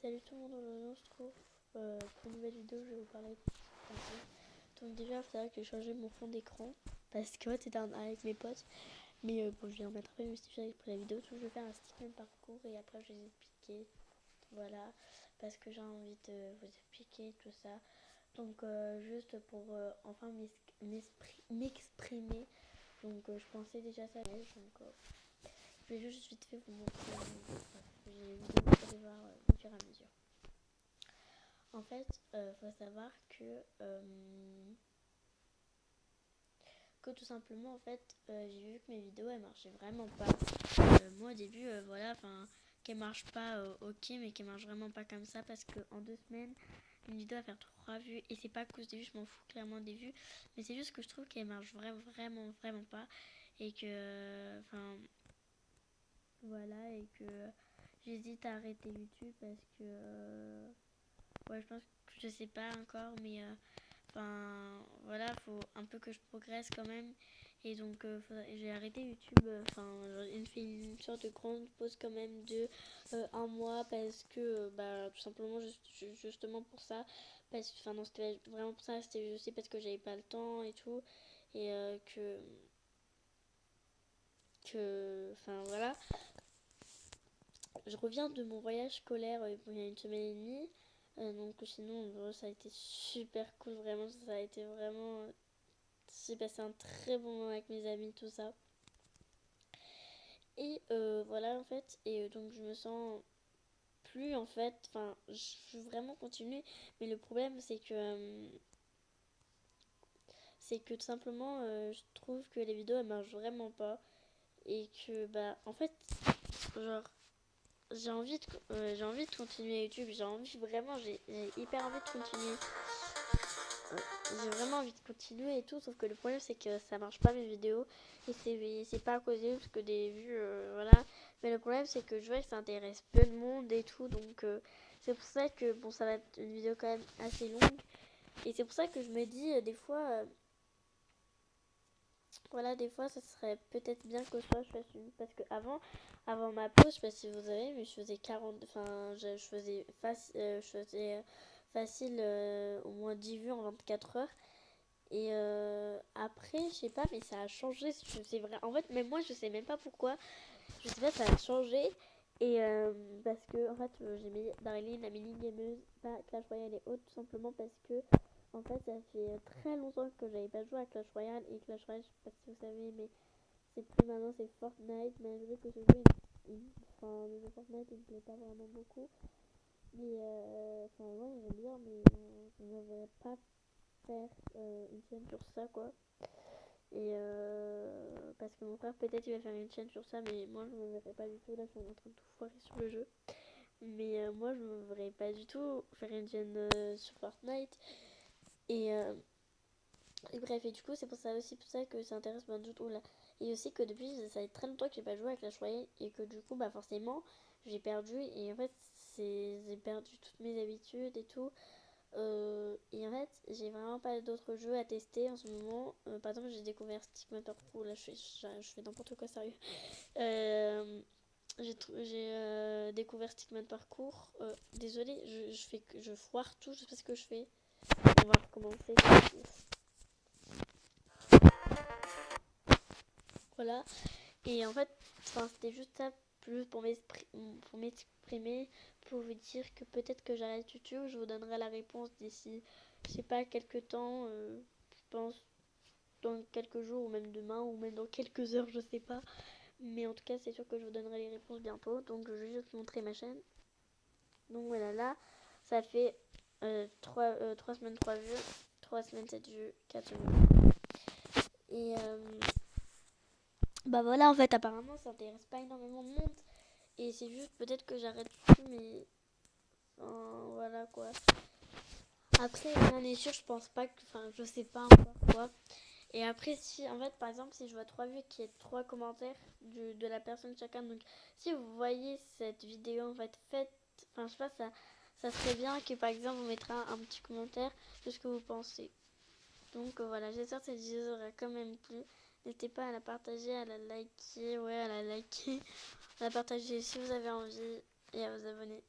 Salut tout le monde, aujourd'hui on se retrouve pour une nouvelle vidéo. Je vais vous parler un peu. Donc déjà, il faut savoir que j'ai changé mon fond d'écran parce que ouais, c'était avec mes potes. Mais bon, je vais en mettre un peu mes stickers pour la vidéo. Donc je vais faire un stickman parcours et après je vais vous expliquer. Voilà, parce que j'ai envie de vous expliquer tout ça. Donc juste pour enfin m'exprimer. Donc je pensais déjà ça. Donc je vais juste vite fait vous montrer. J'ai une vidéo, vous allez voir au fur et à mesure. En fait, faut savoir que tout simplement, en fait, j'ai vu que mes vidéos, elles marchaient vraiment pas. Moi, au début, voilà, enfin, qu'elles marchent pas, ok, mais qu'elles marchent vraiment pas comme ça parce qu'en 2 semaines, une vidéo va faire 3 vues. Et c'est pas à cause des vues, je m'en fous clairement des vues, mais c'est juste que je trouve qu'elles marchent vraiment pas. Et que, enfin, voilà, et que j'hésite à arrêter YouTube parce que, ouais, je pense que je sais pas encore, mais enfin voilà, faut un peu que je progresse quand même. Et donc j'ai arrêté YouTube, enfin j'ai fait une sorte de grande pause quand même de 1 mois parce que bah tout simplement justement pour ça. Parce que enfin non, c'était vraiment pour ça, c'était je sais parce que j'avais pas le temps et tout. Et que enfin voilà. Je reviens de mon voyage scolaire il y a une semaine et demie. Donc sinon ça a été super cool, vraiment ça a été vraiment j'ai passé un très bon moment avec mes amis, tout ça. Et voilà en fait, et donc je me sens plus en fait, enfin je veux vraiment continuer, mais le problème c'est que tout simplement je trouve que les vidéos elles marchent vraiment pas et que bah en fait genre j'ai envie de continuer YouTube, j'ai envie vraiment, j'ai hyper envie de continuer. J'ai vraiment envie de continuer et tout, sauf que le problème c'est que ça marche pas mes vidéos et c'est pas à cause des vues parce que des vues voilà, mais le problème c'est que je vois que ça intéresse peu de monde et tout, donc c'est pour ça que bon ça va être une vidéo quand même assez longue et c'est pour ça que je me dis des fois voilà, des fois ça serait peut-être bien que soit je fasse une, parce que avant ma pause, je sais pas si vous savez, mais je faisais 40, enfin je faisais facile au moins 10 vues en 24 heures. Et après, je sais pas, mais ça a changé. C'est vrai. En fait, même moi, je sais même pas pourquoi. Je sais pas, ça a changé. Et parce que, en fait, j'aimais Darlene, la mini gameuse, pas Clash Royale et autres, tout simplement parce que, en fait, ça fait très longtemps que j'avais pas joué à Clash Royale. Et Clash Royale, je sais pas si vous savez, mais c'est plus maintenant, c'est Fortnite. Malgré que ce jeu, enfin, le jeu Fortnite, il me plaît pas vraiment beaucoup. Mais, enfin, ouais, j'aime bien, mais je ne voudrais pas faire une chaîne sur ça quoi. Et parce que mon frère peut-être il va faire une chaîne sur ça, mais moi je me verrai pas du tout. Là je suis en train de tout foirer sur le jeu, mais moi je me verrai pas du tout faire une chaîne sur Fortnite. Et, bref, et du coup c'est pour ça aussi pour ça que ça intéresse plein de gens là. Et aussi que depuis ça fait très longtemps que j'ai pas joué à Clash Royale et que du coup bah forcément j'ai perdu et en fait j'ai perdu toutes mes habitudes et tout. Et en fait, j'ai vraiment pas d'autres jeux à tester en ce moment. Par exemple, j'ai découvert Stickman Parcours. Là, je fais n'importe quoi, sérieux. Euh, j'ai découvert Stickman Parcours. Désolée, je foire tout. Je sais pas ce que je fais. On va recommencer. Voilà. Et en fait, c'était juste ça, plus pour m'exprimer, pour vous dire que peut-être que j'arrête YouTube. Je vous donnerai la réponse d'ici, je sais pas, quelques temps. Je pense dans quelques jours ou même demain ou même dans quelques heures, je sais pas. Mais en tout cas, c'est sûr que je vous donnerai les réponses bientôt. Donc, je vais juste vous montrer ma chaîne. Donc, voilà, là, ça fait 3 semaines, 3 vues, 3 semaines, 7 vues, 4 semaines. Et bah voilà, en fait, apparemment, ça intéresse pas énormément de monde. Et c'est juste peut-être que j'arrête tout, mais voilà quoi. Après, rien n'est sûr, je pense pas que. Enfin, je sais pas encore quoi. Et après, si, en fait, par exemple, si je vois 3 vues, qu'il y ait 3 commentaires de la personne chacun. Donc, si vous voyez cette vidéo, en fait, faites. Enfin, je sais pas, ça serait bien que, par exemple, vous mettrez un petit commentaire de ce que vous pensez. Donc, voilà, j'espère que cette vidéo aura quand même plu. N'hésitez pas à la partager, à la liker, à la partager si vous avez envie et à vous abonner.